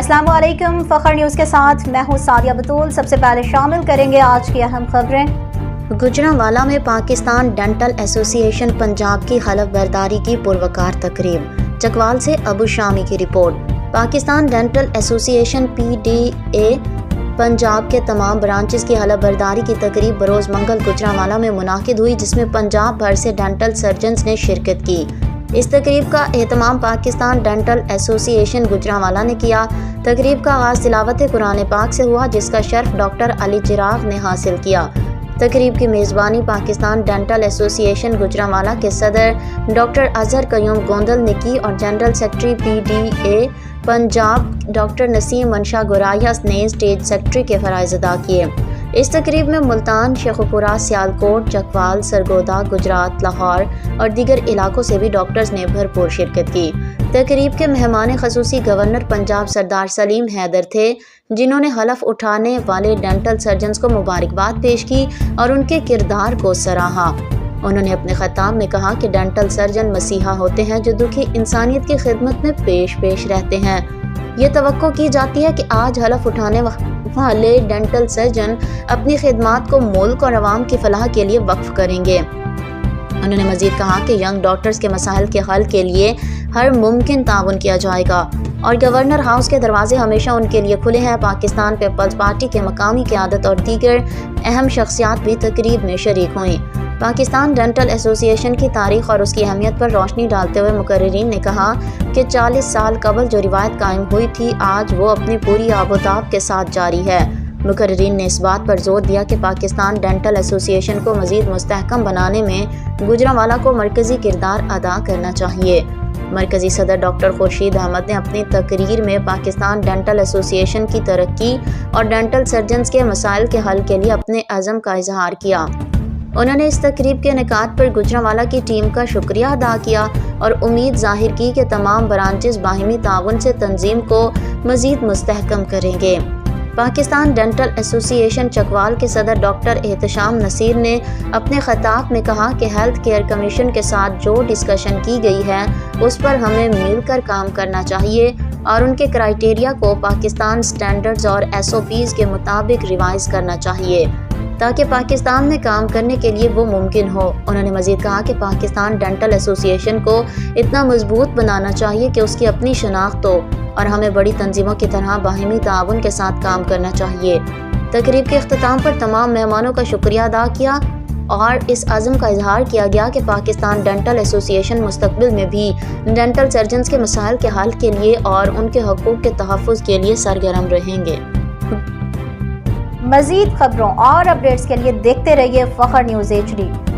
السلام علیکم، فخر نیوز کے ساتھ میں ہوں سعدیہ بطول۔ سب سے پہلے شامل کریں گے آج کی اہم خبریں۔ گوجرانوالہ میں پاکستان ڈینٹل ایسوسی ایشن پنجاب کی حلف برداری کی پروکار تقریب۔ چکوال سے ابو شامی کی رپورٹ۔ پاکستان ڈینٹل ایسوسی ایشن PDA پنجاب کے تمام برانچز کی حلف برداری کی تقریب بروز منگل گوجرانوالہ میں منعقد ہوئی، جس میں پنجاب بھر سے ڈینٹل سرجنز نے شرکت کی۔ اس تقریب کا اہتمام پاکستان ڈینٹل ایسوسی ایشن گوجرانوالہ نے کیا۔ تقریب کا آغاز تلاوت قرآن پاک سے ہوا، جس کا شرف ڈاکٹر علی چراغ نے حاصل کیا۔ تقریب کی میزبانی پاکستان ڈینٹل ایسوسی ایشن گوجرانوالہ کے صدر ڈاکٹر اظہر قیوم گوندل نے کی اور general secretary PDA Punjab doctor Naseem Mansha Goraya نے اسٹیج سیکرٹری کے فرائض ادا کیے۔ اس تقریب میں ملتان، شیخوپورہ، سیالکوٹ، چکوال، سرگودا، گجرات، لاہور اور دیگر علاقوں سے بھی ڈاکٹرز نے بھرپور شرکت کی۔ تقریب کے مہمان خصوصی گورنر پنجاب سردار سلیم حیدر تھے، جنہوں نے حلف اٹھانے والے ڈینٹل سرجنز کو مبارکباد پیش کی اور ان کے کردار کو سراہا۔ انہوں نے اپنے خطاب میں کہا کہ ڈینٹل سرجن مسیحا ہوتے ہیں جو دکھی انسانیت کی خدمت میں پیش رہتے ہیں۔ یہ توقع کی جاتی ہے کہ آج حلف اٹھانے والے ڈینٹل سرجن اپنی خدمات کو ملک اور عوام کی فلاح کے لیے وقف کریں گے۔ انہوں نے مزید کہا کہ ینگ ڈاکٹرز کے مسائل کے حل کے لیے ہر ممکن تعاون کیا جائے گا اور گورنر ہاؤس کے دروازے ہمیشہ ان کے لیے کھلے ہیں۔ پاکستان پیپلز پارٹی کے مقامی قیادت اور دیگر اہم شخصیات بھی تقریب میں شریک ہوئیں۔ پاکستان ڈینٹل ایسوسی ایشن کی تاریخ اور اس کی اہمیت پر روشنی ڈالتے ہوئے مقررین نے کہا کہ 40 سال قبل جو روایت قائم ہوئی تھی، آج وہ اپنی پوری آب و تاب کے ساتھ جاری ہے۔ مقررین نے اس بات پر زور دیا کہ پاکستان ڈینٹل ایسوسی ایشن کو مزید مستحکم بنانے میں گوجرانوالہ کو مرکزی کردار ادا کرنا چاہیے۔ مرکزی صدر ڈاکٹر خورشید احمد نے اپنی تقریر میں پاکستان ڈینٹل ایسوسی ایشن کی ترقی اور ڈینٹل سرجنز کے مسائل کے حل کے لیے اپنے عزم کا اظہار کیا۔ انہوں نے اس تقریب کے انعقاد پر گوجرانوالہ کی ٹیم کا شکریہ ادا کیا اور امید ظاہر کی کہ تمام برانچز باہمی تعاون سے تنظیم کو مزید مستحکم کریں گے۔ پاکستان ڈینٹل ایسوسی ایشن چکوال کے صدر ڈاکٹر احتشام نصیر نے اپنے خطاب میں کہا کہ ہیلتھ کیئر کمیشن کے ساتھ جو ڈسکشن کی گئی ہے اس پر ہمیں مل کر کام کرنا چاہیے اور ان کے کرائیٹیریا کو پاکستان سٹینڈرڈز اور SOPs کے مطابق ریوائز کرنا چاہیے تاکہ پاکستان میں کام کرنے کے لیے وہ ممکن ہو۔ انہوں نے مزید کہا کہ پاکستان ڈینٹل ایسوسی ایشن کو اتنا مضبوط بنانا چاہیے کہ اس کی اپنی شناخت ہو اور ہمیں بڑی تنظیموں کی طرح باہمی تعاون کے ساتھ کام کرنا چاہیے۔ تقریب کے اختتام پر تمام مہمانوں کا شکریہ ادا کیا اور اس عزم کا اظہار کیا گیا کہ پاکستان ڈینٹل ایسوسی ایشن مستقبل میں بھی ڈینٹل سرجنز کے مسائل کے حل کے لیے اور ان کے حقوق کے تحفظ کے لیے سرگرم رہیں گے۔ مزید خبروں اور اپڈیٹس کے لیے دیکھتے رہیے فخر نیوز HD۔